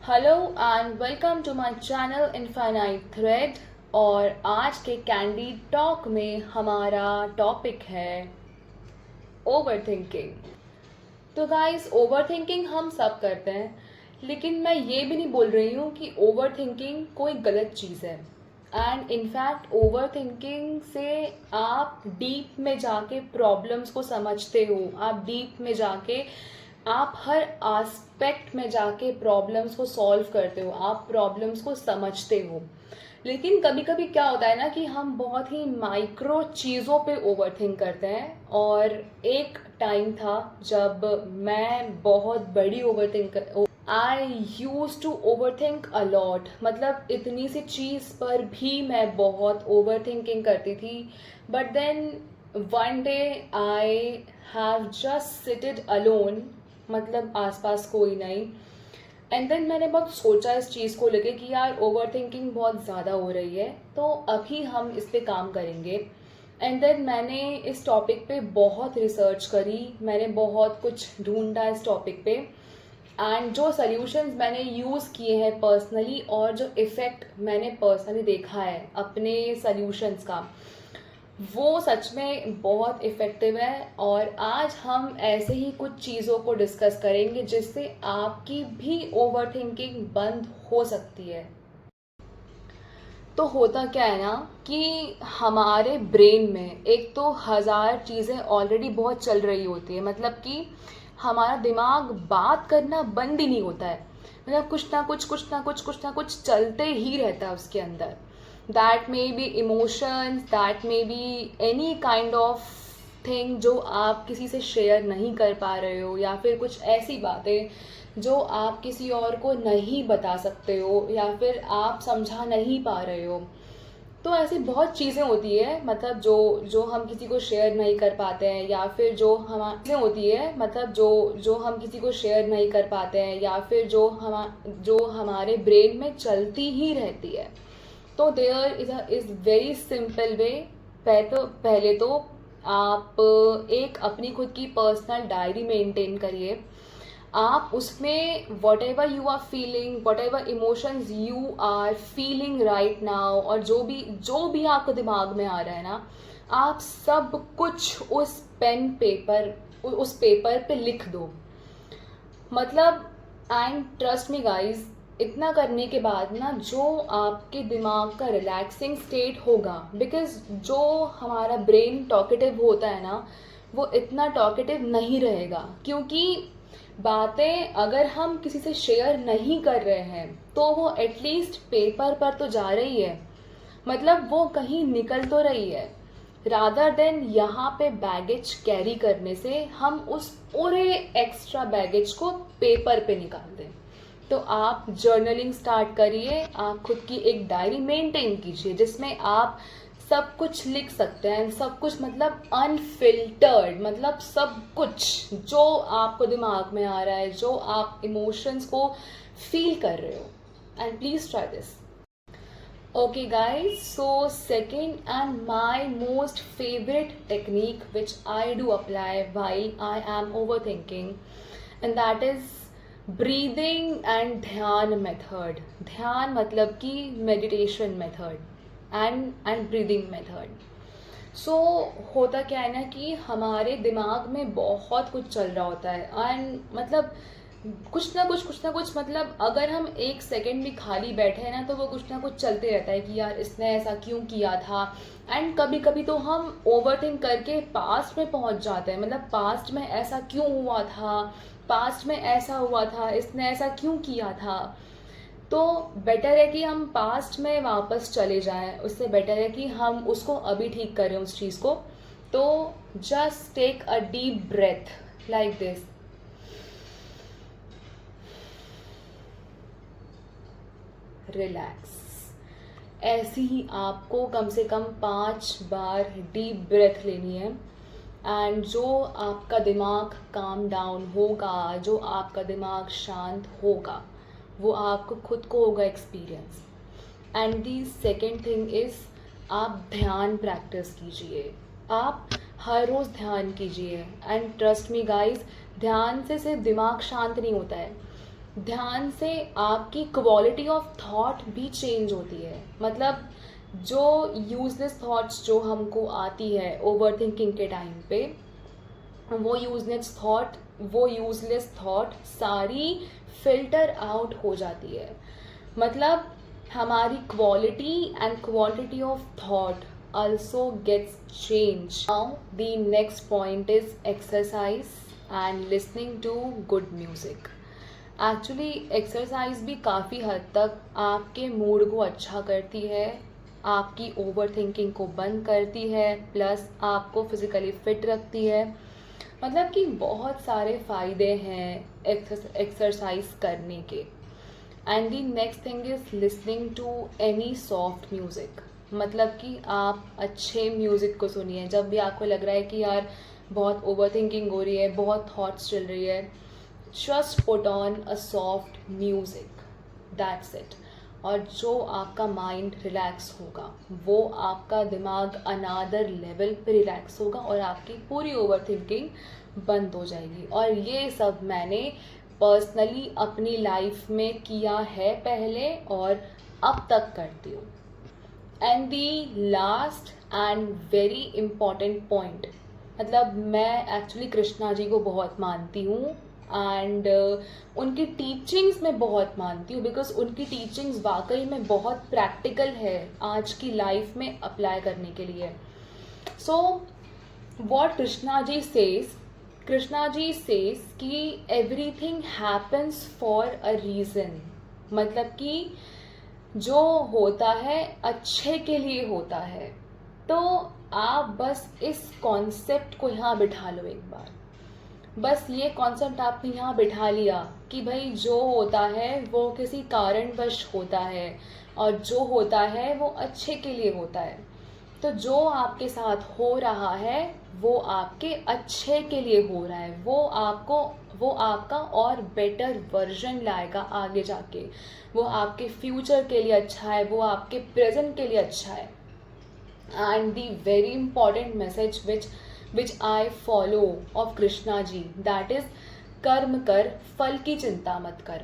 Hello and welcome to my channel infinite thread. और आज के कैंडी टॉक में हमारा टॉपिक है ओवर थिंकिंग। तो गाइस, ओवर थिंकिंग हम सब करते हैं, लेकिन मैं ये भी नहीं बोल रही हूँ कि ओवर थिंकिंग कोई गलत चीज़ है। एंड इनफैक्ट ओवर थिंकिंग से आप डीप में जाके प्रॉब्लम्स को समझते हो, आप डीप में जाके आप हर एस्पेक्ट में जाके प्रॉब्लम्स को सॉल्व करते हो, आप प्रॉब्लम्स को समझते हो। लेकिन कभी कभी क्या होता है ना कि हम बहुत ही माइक्रो चीज़ों पे ओवर थिंक करते हैं। और एक टाइम था जब मैं बहुत बड़ी over think I use to over think a lot, मतलब इतनी सी चीज़ पर भी मैं बहुत ओवर थिंकिंग करती थी। But then one day I have just sitted alone, मतलब आसपास कोई नहीं। एंड देन मैंने बहुत सोचा इस चीज़ को लेके कि यार ओवर थिंकिंग बहुत ज़्यादा हो रही है, तो अभी हम इस पे काम करेंगे। एंड देन मैंने इस टॉपिक पे बहुत रिसर्च करी, मैंने बहुत कुछ ढूंढा इस टॉपिक पे। एंड जो सल्यूशंस मैंने यूज़ किए हैं पर्सनली और जो इफ़ेक्ट मैंने पर्सनली देखा है अपने सल्यूशंस का, वो सच में बहुत इफ़ेक्टिव है। और आज हम ऐसे ही कुछ चीज़ों को डिस्कस करेंगे जिससे आपकी भी ओवर थिंकिंग बंद हो सकती है। तो होता क्या है ना कि हमारे ब्रेन में एक तो हज़ार चीज़ें ऑलरेडी बहुत चल रही होती है, मतलब कि हमारा दिमाग बात करना बंद ही नहीं होता है। मतलब कुछ ना कुछ चलते ही रहता है उसके अंदर। That may be emotions, that may be any kind of thing जो आप किसी से शेयर नहीं कर पा रहे हो, या फिर कुछ ऐसी बातें जो आप किसी और को नहीं बता सकते हो, या फिर आप समझा नहीं पा रहे हो। तो ऐसी बहुत चीज़ें होती है, मतलब जो जो हम किसी को शेयर नहीं कर पाते हैं, या फिर जो हमारे होती है, मतलब जो जो हम किसी को शेयर नहीं कर पाते हैं, या फिर जो हमारे ब्रेन में चलती ही रहती है। तो there is very simple way. पहले तो आप एक अपनी खुद की पर्सनल डायरी मेंटेन करिए। आप उसमें whatever you are feeling, whatever emotions you are feeling right now, और जो भी आपको दिमाग में आ रहा है ना, आप सब कुछ उस पेपर पे लिख दो। मतलब, एंड ट्रस्ट मी गाइज, इतना करने के बाद ना जो आपके दिमाग का रिलैक्सिंग स्टेट होगा, बिकॉज जो हमारा ब्रेन टॉकेटिव होता है ना, वो इतना टॉकेटिव नहीं रहेगा। क्योंकि बातें अगर हम किसी से शेयर नहीं कर रहे हैं तो वो एटलीस्ट पेपर पर तो जा रही है, मतलब वो कहीं निकल तो रही है। रादर देन यहाँ पे बैगेज कैरी करने से हम उस पूरे एक्स्ट्रा बैगेज को पेपर पे निकाल दें। तो आप जर्नलिंग स्टार्ट करिए, आप खुद की एक डायरी मेंटेन कीजिए जिसमें आप सब कुछ लिख सकते हैं। सब कुछ मतलब अनफिल्टर्ड, मतलब सब कुछ जो आपको दिमाग में आ रहा है, जो आप इमोशंस को फील कर रहे हो। And please try this. Okay, guys, so second and my most favorite technique which I do apply while I am overthinking, and that is breathing and ध्यान method. ध्यान मतलब कि meditation method and breathing method. सो होता क्या है ना कि हमारे दिमाग में बहुत कुछ चल रहा होता है, एंड मतलब कुछ ना कुछ, मतलब अगर हम एक सेकंड भी खाली बैठे हैं ना तो वो कुछ ना कुछ चलते रहता है कि यार इसने ऐसा क्यों किया था। एंड कभी कभी तो हम ओवर थिंक करके पास्ट में पहुंच जाते हैं, मतलब पास्ट में ऐसा क्यों हुआ था, पास्ट में ऐसा हुआ था, इसने ऐसा क्यों किया था। तो बेटर है कि हम पास्ट में वापस चले जाएं, उससे बेटर है कि हम उसको अभी ठीक करें उस चीज़ को। तो just take a deep breath like this, relax. ऐसी ही आपको कम से कम 5 बार डीप ब्रेथ लेनी है। एंड जो आपका दिमाग काम डाउन होगा, जो आपका दिमाग शांत होगा, वो आपको खुद को होगा experience. And the second thing is, आप ध्यान प्रैक्टिस कीजिए। आप हर रोज़ ध्यान कीजिए। एंड ट्रस्ट मी गाइज, ध्यान से सिर्फ दिमाग शांत नहीं होता है, ध्यान से आपकी क्वालिटी ऑफ थॉट भी चेंज होती है। मतलब जो यूजलेस थॉट्स जो हमको आती है ओवर थिंकिंग के टाइम पे, वो यूजलेस थॉट सारी फिल्टर आउट हो जाती है। मतलब हमारी quality and quantity of thought also gets changed. Now the next point is exercise and listening to good music. Actually exercise भी काफ़ी हद तक आपके मूड को अच्छा करती है, आपकी ओवर थिंकिंग को बंद करती है, प्लस आपको फिज़िकली फिट रखती है। मतलब कि बहुत सारे फ़ायदे हैं एक्सरसाइज करने के। And the next thing is listening to any soft music. मतलब कि आप अच्छे म्यूज़िक को सुनिए जब भी आपको लग रहा है कि यार बहुत ओवर थिंकिंग हो रही है, बहुत थॉट्स चल रही है। Just put on a soft music, that's it. और जो आपका माइंड रिलैक्स होगा, वो आपका दिमाग अनादर लेवल पे रिलैक्स होगा और आपकी पूरी ओवर थिंकिंग बंद हो जाएगी। और ये सब मैंने पर्सनली अपनी लाइफ में किया है पहले और अब तक करती हूँ। And the last and very important point, मतलब मैं एक्चुअली कृष्णा जी को बहुत मानती हूँ एंड उनकी टीचिंग्स मैं बहुत मानती हूँ, बिकॉज उनकी टीचिंग्स वाकई में बहुत प्रैक्टिकल है आज की लाइफ में अप्लाई करने के लिए। So what Krishna ji says कि everything happens for a reason. मतलब कि जो होता है अच्छे के लिए होता है। तो आप बस इस कॉन्सेप्ट को यहाँ बिठा लो एक बार। बस ये कॉन्सेप्ट आपने यहाँ बिठा लिया कि भाई जो होता है वो किसी कारणवश होता है और जो होता है वो अच्छे के लिए होता है। तो जो आपके साथ हो रहा है वो आपके अच्छे के लिए हो रहा है। वो आपका और बेटर वर्जन लाएगा आगे जाके। वो आपके फ्यूचर के लिए अच्छा है, वो आपके प्रेजेंट के लिए अच्छा है। And the very important message which I follow of Krishna ji, that is कर्म कर फल की चिंता मत कर।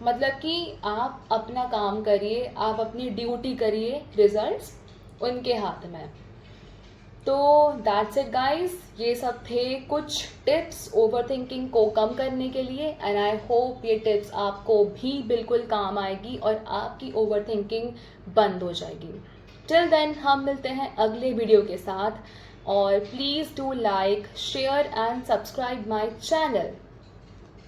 मतलब कि आप अपना काम करिए, आप अपनी ड्यूटी करिए, रिजल्ट्स उनके हाथ में। तो दैट्स इट गाइस, ये सब थे कुछ टिप्स ओवर थिंकिंग को कम करने के लिए। एंड आई होप ये टिप्स आपको भी बिल्कुल काम आएगी और आपकी ओवर थिंकिंग बंद हो जाएगी। टिल देन हम मिलते हैं अगले वीडियो के साथ। और please do like, share and subscribe my channel.